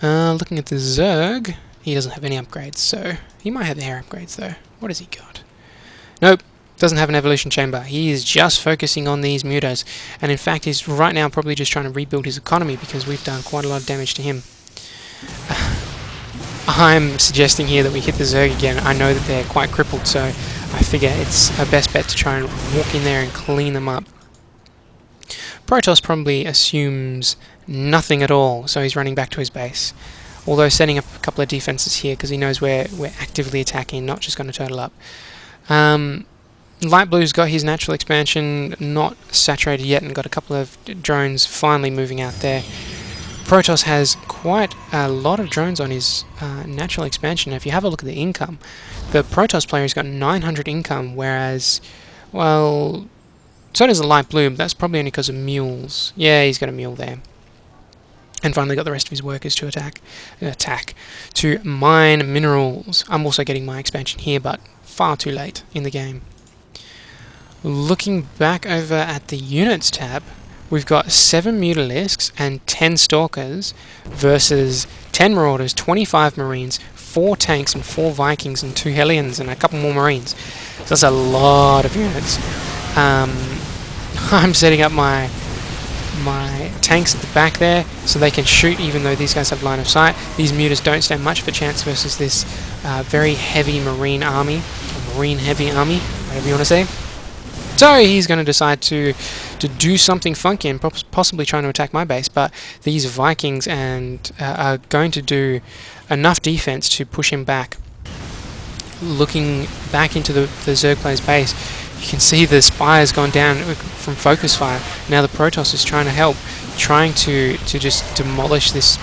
Looking at the Zerg, he doesn't have any upgrades, so he might have the hair upgrades though. What has he got? Nope, doesn't have an evolution chamber. He is just focusing on these mutas, and in fact he's right now probably just trying to rebuild his economy because we've done quite a lot of damage to him. I'm suggesting here that we hit the Zerg again. I know that they're quite crippled, so I figure it's a best bet to try and walk in there and clean them up. Protoss probably assumes nothing at all, so he's running back to his base. Although setting up a couple of defenses here because he knows we're actively attacking, not just going to turtle up. Light Blue's got his natural expansion not saturated yet and got a couple of drones finally moving out there. Protoss has quite a lot of drones on his natural expansion. If you have a look at the income, the Protoss player has got 900 income, whereas, well, so does the Light Blue, but that's probably only because of mules. Yeah, he's got a mule there. And finally got the rest of his workers to to mine minerals. I'm also getting my expansion here, but far too late in the game. Looking back over at the units tab, we've got 7 Mutalisks and 10 Stalkers versus 10 Marauders, 25 Marines, 4 tanks and 4 Vikings and 2 Hellions and a couple more Marines. So that's a lot of units. I'm setting up my tanks at the back there so they can shoot even though these guys have line of sight. These mutas don't stand much of a chance versus this very heavy marine army, or marine heavy army, whatever you want to say. So he's going to decide to do something funky and possibly trying to attack my base, but these Vikings are going to do enough defense to push him back. Looking back into the Zerg player's base, you can see the spire's gone down from focus fire. Now the Protoss is trying to help, trying to just demolish this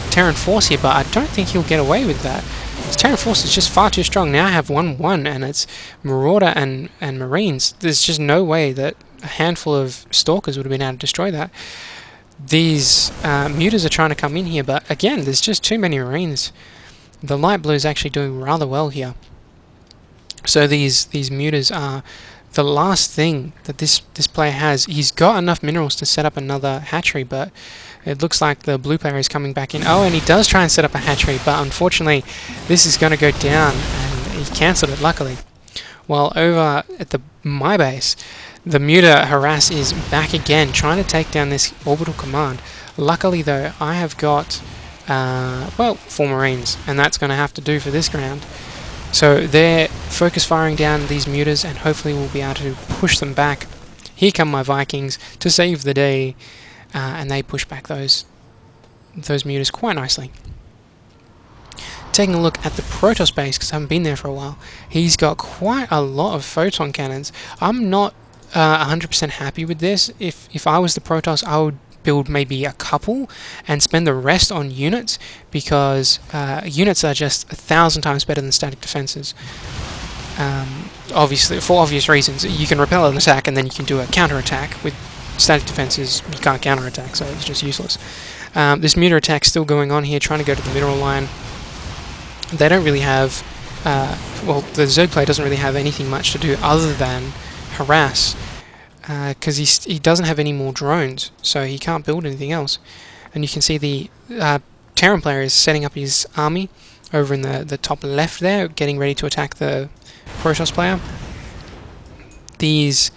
Terran force here, but I don't think he'll get away with that. This Terran force is just far too strong. Now I have 1-1 and it's Marauder and Marines. There's just no way that a handful of Stalkers would have been able to destroy that. These mutas are trying to come in here, but again, there's just too many Marines. The Light Blue is actually doing rather well here. So these mutas are the last thing that this player has. He's got enough minerals to set up another hatchery, but it looks like the blue player is coming back in. Oh, and he does try and set up a hatchery, but unfortunately this is going to go down, and he cancelled it, luckily. While over at my base, the muta harass is back again, trying to take down this orbital command. Luckily though, I have got, well, 4 Marines, and that's going to have to do for this round. So they're focus firing down these mutas, and hopefully we'll be able to push them back. Here come my Vikings to save the day, and they push back those mutas quite nicely. Taking a look at the Protoss base, because I haven't been there for a while, he's got quite a lot of photon cannons. I'm not 100% happy with this. If I was the Protoss, I would build maybe a couple and spend the rest on units, because units are just 1,000 times better than static defenses. Obviously, for obvious reasons. You can repel an attack and then you can do a counter-attack. With static defenses, you can't counter-attack, so it's just useless. This muta attack's still going on here, trying to go to the mineral line. They don't really have... well, the Zerg player doesn't really have anything much to do other than harass, because he doesn't have any more drones, so he can't build anything else. And you can see the Terran player is setting up his army over in the top left there, getting ready to attack the Protoss player. These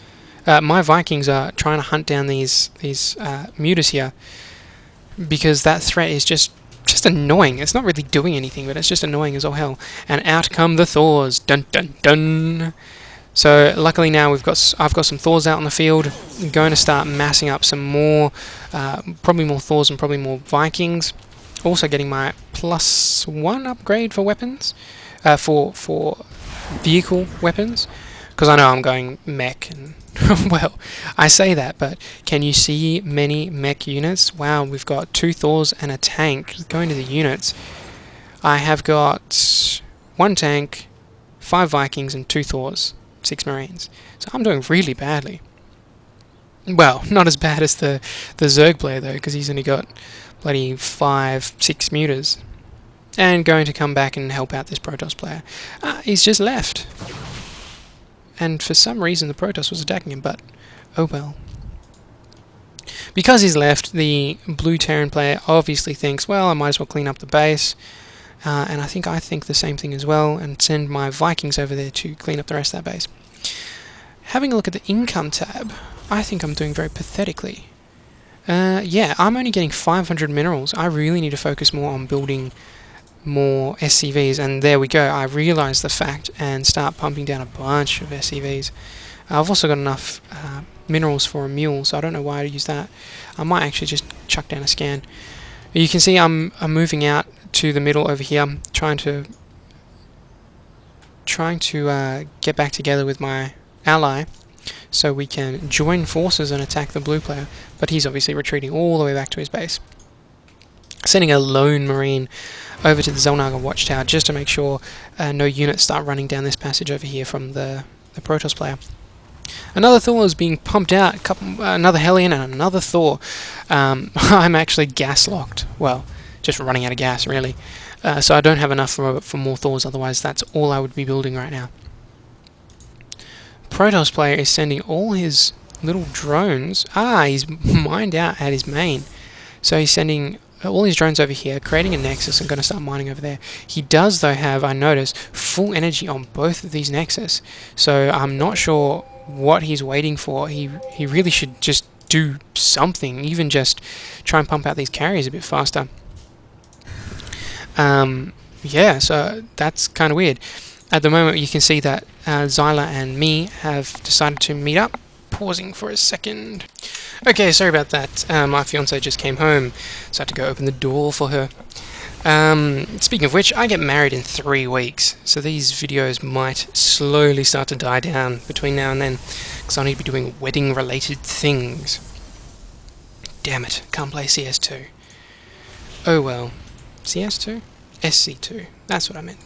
my Vikings are trying to hunt down these mutas here, because that threat is just annoying. It's not really doing anything, but it's just annoying as all hell. And out come the Thors. Dun dun dun. So luckily now I've got some Thors out in the field. I'm going to start massing up some more, probably more Thors and probably more Vikings. Also getting my +1 upgrade for weapons, for vehicle weapons, because I know I'm going mech, and well, I say that, but can you see many mech units? Wow, we've got 2 Thors and a tank going to the units. I have got 1 tank, 5 Vikings and 2 Thors, 6 Marines. So I'm doing really badly. Well, not as bad as the Zerg player though, because he's only got bloody 5, 6 mutas. And going to come back and help out this Protoss player. He's just left. And for some reason the Protoss was attacking him, but oh well. Because he's left, the blue Terran player obviously thinks, well, I might as well clean up the base. And I think the same thing as well, and send my Vikings over there to clean up the rest of that base. Having a look at the income tab, I think I'm doing very pathetically. Yeah, I'm only getting 500 minerals. I really need to focus more on building more SCVs, and there we go. I realised the fact and start pumping down a bunch of SCVs. I've also got enough minerals for a mule, so I don't know why I use that. I might actually just chuck down a scan. You can see I'm moving out to the middle over here, trying to get back together with my ally so we can join forces and attack the blue player, but he's obviously retreating all the way back to his base. Sending a lone marine over to the Zelnaga watchtower just to make sure no units start running down this passage over here from the Protoss player. Another Thor is being pumped out, another Hellion and another Thor. I'm actually gas locked. Well, just running out of gas really. So I don't have enough for more Thors, otherwise that's all I would be building right now. Protoss player is sending all his little drones. He's mined out at his main. So he's sending all his drones over here, creating a nexus and going to start mining over there. He does though have, I notice, full energy on both of these nexus. So I'm not sure what he's waiting for. He really should just do something, even just try and pump out these carriers a bit faster. Yeah, so that's kind of weird. At the moment you can see that Zyla and me have decided to meet up. Pausing for a second. Okay, sorry about that. My fiance just came home, so I had to go open the door for her. Speaking of which, I get married in 3 weeks, so these videos might slowly start to die down between now and then, because I need to be doing wedding-related things. Damn it, can't play CS2. Oh well. CS2? SC2. That's what I meant.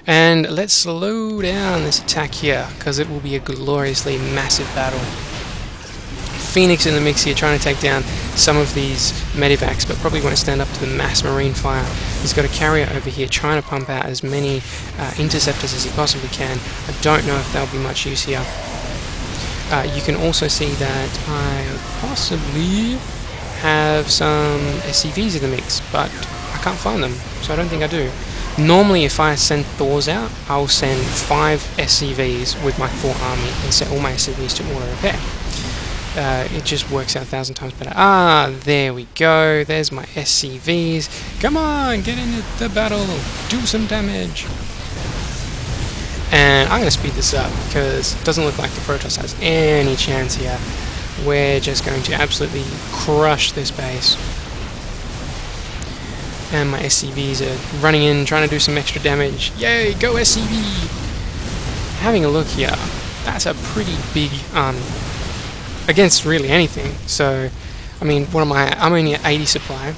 And let's slow down this attack here, because it will be a gloriously massive battle. Phoenix in the mix here, trying to take down some of these medivacs, but probably won't stand up to the mass marine fire. He's got a carrier over here trying to pump out as many interceptors as he possibly can. I don't know if there'll be much use here. You can also see that I possibly have some SCVs in the mix, but I can't find them, so I don't think I do. Normally, if I send Thors out, I'll send 5 SCVs with my Thor army and set all my SCVs to auto repair. It just works out 1,000 times better. There we go. There's my SCVs. Come on, get into the battle. Do some damage. And I'm going to speed this up because it doesn't look like the Protoss has any chance here. We're just going to absolutely crush this base. And my SCVs are running in, trying to do some extra damage. Yay, go SCV! Having a look here, that's a pretty big army. Against really anything. So, I mean, what am I? I'm only at 80 supply.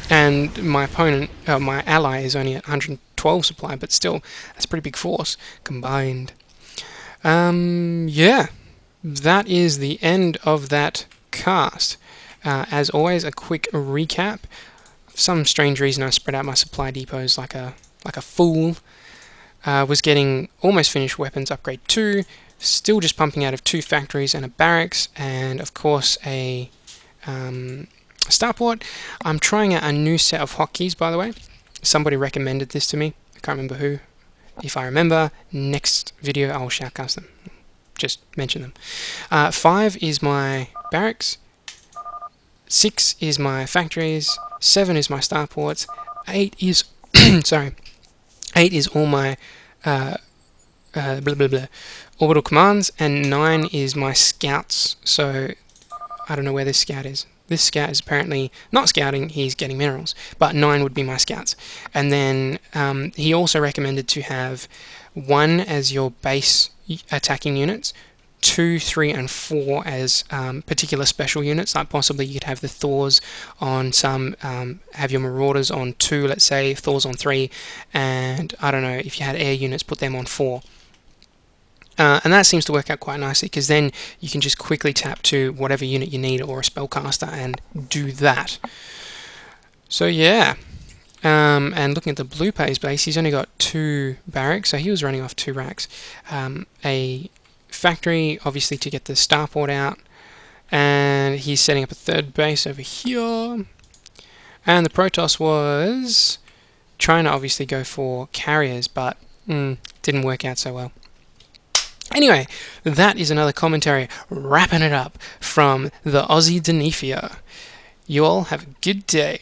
And my opponent, my ally, is only at 112 supply, but still, that's a pretty big force combined. Yeah, that is the end of that cast. As always, a quick recap. For some strange reason, I spread out my supply depots like a fool. Was getting almost finished weapons upgrade 2, still just pumping out of 2 factories and a barracks, and of course a starport. I'm trying out a new set of hotkeys, by the way. Somebody recommended this to me. I can't remember who. If I remember, next video I'll shoutcast them. Just mention them. 5 is my barracks. 6 is my factories. 7 is my starports. 8 is sorry. 8 is all my orbital commands, and 9 is my scouts. So I don't know where this scout is. This scout is apparently not scouting, he's getting minerals, but 9 would be my scouts. And then he also recommended to have 1 as your base attacking units, 2, 3, and 4 as particular special units, like possibly you could have the Thors on some, have your Marauders on 2, let's say, Thors on 3, and I don't know, if you had air units, put them on 4. And that seems to work out quite nicely, because then you can just quickly tap to whatever unit you need, or a spellcaster, and do that. So yeah, and looking at the blue player's base, he's only got 2 barracks, so he was running off 2 racks. A factory, obviously, to get the starport out, And he's setting up a third base over here. And the Protoss was trying to obviously go for carriers, but didn't work out so well. Anyway, that is another commentary wrapping it up from the Aussie Denethia. You all have a good day.